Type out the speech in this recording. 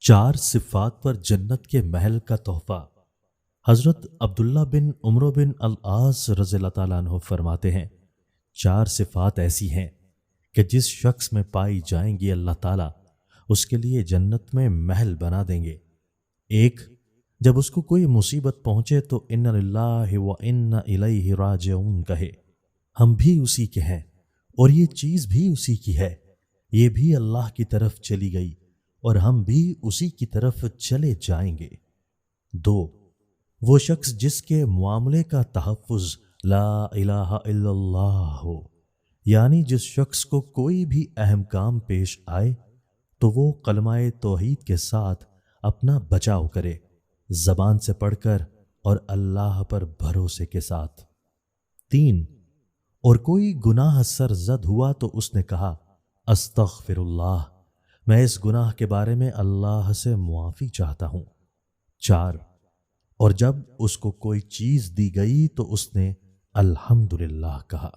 4 صفات پر جنت کے محل کا تحفہ۔ حضرت عبداللہ بن عمرو بن العاص رضی اللہ تعالیٰ عنہ فرماتے ہیں 4 صفات ایسی ہیں کہ جس شخص میں پائی جائیں گی اللہ تعالیٰ اس کے لیے جنت میں محل بنا دیں گے۔ ایک، جب اس کو کوئی مصیبت پہنچے تو ان للہ و انا الیہ راجعون کہے، ہم بھی اسی کے ہیں اور یہ چیز بھی اسی کی ہے، یہ بھی اللہ کی طرف چلی گئی اور ہم بھی اسی کی طرف چلے جائیں گے۔ 2، وہ شخص جس کے معاملے کا تحفظ لا الہ الا اللہ ہو، یعنی جس شخص کو کوئی بھی اہم کام پیش آئے تو وہ کلمہ توحید کے ساتھ اپنا بچاؤ کرے، زبان سے پڑھ کر اور اللہ پر بھروسے کے ساتھ۔ 3، اور کوئی گناہ سرزد ہوا تو اس نے کہا استغفر اللہ، میں اس گناہ کے بارے میں اللہ سے معافی چاہتا ہوں۔ 4، اور جب اس کو کوئی چیز دی گئی تو اس نے الحمدللہ کہا۔